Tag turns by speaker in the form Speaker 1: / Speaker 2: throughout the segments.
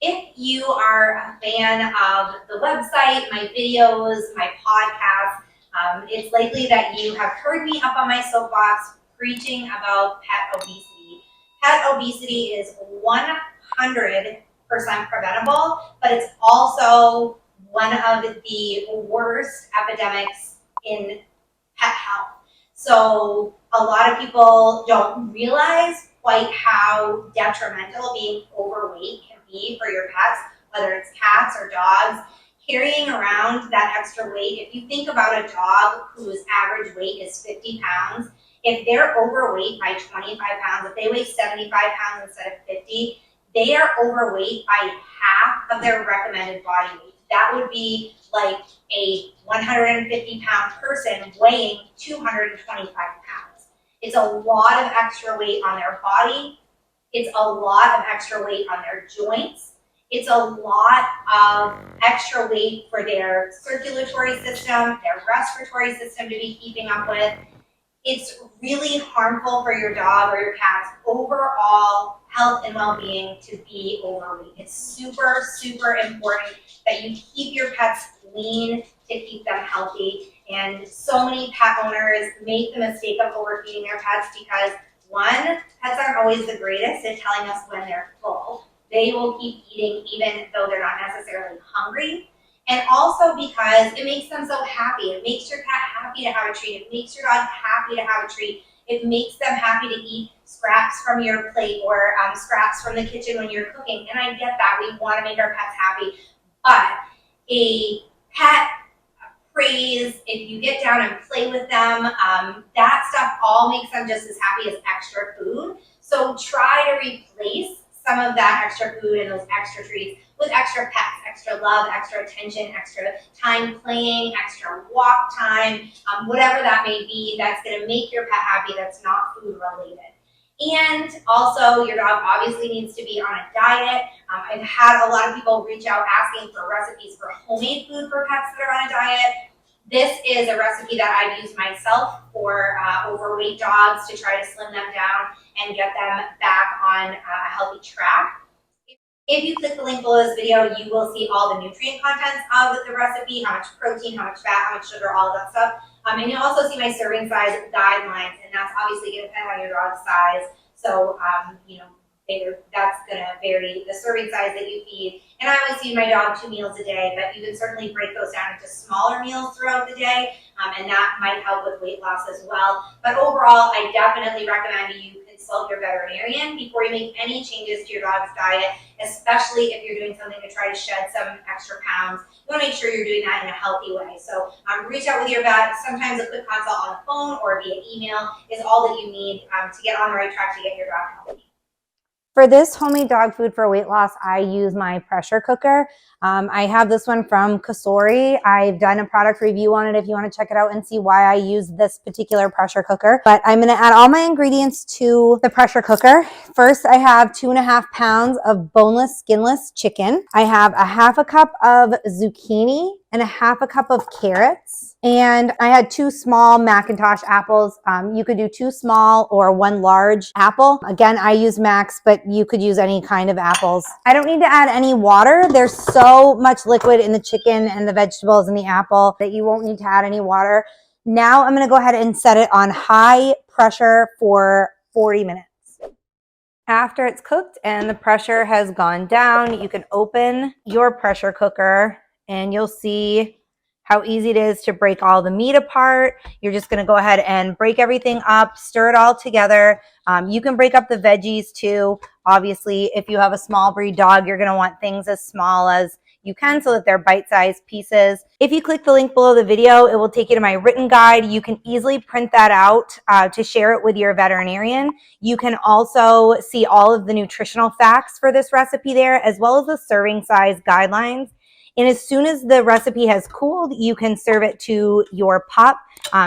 Speaker 1: If you are a fan of the website, my videos, my podcast, it's likely that you have heard me up on my soapbox preaching about pet obesity. Pet obesity is 100% preventable, but it's also one of the worst epidemics in pet health. So a lot of people don't realize quite how detrimental being overweight can be for your pets, whether it's cats or dogs. Carrying around that extra weight, if you think about a dog whose average weight is 50 pounds, if they're overweight by 25 pounds, if they weigh 75 pounds instead of 50, they are overweight by half of their recommended body weight. That would be like a 150-pound person weighing 225 pounds. It's a lot of extra weight on their body. It's a lot of extra weight on their joints. It's a lot of extra weight for their circulatory system, their respiratory system to be keeping up with. It's really harmful for your dog or your cat's overall health and well-being to be overweight. It's super, super important that you keep your pets lean to keep them healthy. And so many pet owners make the mistake of overfeeding their pets because, one, pets aren't always the greatest at telling us when they're full. They will keep eating even though they're not necessarily hungry. And also because it makes them so happy. It makes your cat happy to have a treat. It makes your dog happy to have a treat. It makes them happy to eat scraps from your plate or scraps from the kitchen when you're cooking. And I get that. We want to make our pets happy. But a pet praise, if you get down and play with them, that stuff all makes them just as happy as extra food. So try to replace some of that extra food and those extra treats with extra pets, extra love, extra attention, extra time playing, extra walk time, whatever that may be, that's going to make your pet happy, that's not food related. And also, your dog obviously needs to be on a diet. I've had a lot of people reach out asking for recipes for homemade food for pets that are on a diet. This is a recipe that I've used myself for overweight dogs to try to slim them down and get them back on a healthy track. If you click the link below this video, you will see all the nutrient contents of the recipe, how much protein, how much fat, how much sugar, all of that stuff. And you'll also see my serving size guidelines, and that's obviously going to depend on your dog's size. So, that's going to vary the serving size that you feed. And I always feed my dog 2 meals a day, but you can certainly break those down into smaller meals throughout the day, and that might help with weight loss as well. But overall, I definitely recommend you consult your veterinarian before you make any changes to your dog's diet, especially if you're doing something to try to shed some extra pounds. You want to make sure you're doing that in a healthy way. So reach out with your vet. Sometimes a quick consult on the phone or via email is all that you need to get on the right track to get your dog healthy.
Speaker 2: For this homemade dog food for weight loss, I use my pressure cooker. I have this one from Kasori. I've done a product review on it if you want to check it out and see why I use this particular pressure cooker. But I'm going to add all my ingredients to the pressure cooker. First, I have 2.5 pounds of boneless, skinless chicken. I have a half a cup of zucchini and a half a cup of carrots. And I had 2 small Macintosh apples. You could do 2 small or 1 large apple. Again, I use Max, but you could use any kind of apples. I don't need to add any water. There's so much liquid in the chicken and the vegetables and the apple that you won't need to add any water. Now I'm going to go ahead and set it on high pressure for 40 minutes. After it's cooked and the pressure has gone down, you can open your pressure cooker and you'll see how easy it is to break all the meat apart. You're just going to go ahead and break everything up, stir it all together. You can break up the veggies too. Obviously, if you have a small breed dog, you're going to want things as small as you can so that they're bite-sized pieces. If you click the link below the video, it will take you to my written guide. You can easily print that out to share it with your veterinarian. You can also see all of the nutritional facts for this recipe there, as well as the serving size guidelines. And as soon as the recipe has cooled, you can serve it to your pup.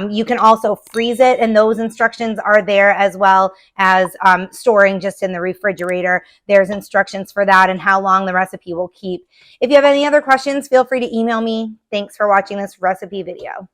Speaker 2: You can also freeze it, and those instructions are there, as well as storing just in the refrigerator. There's instructions for that and how long the recipe will keep. If you have any other questions, feel free to email me. Thanks for watching this recipe video.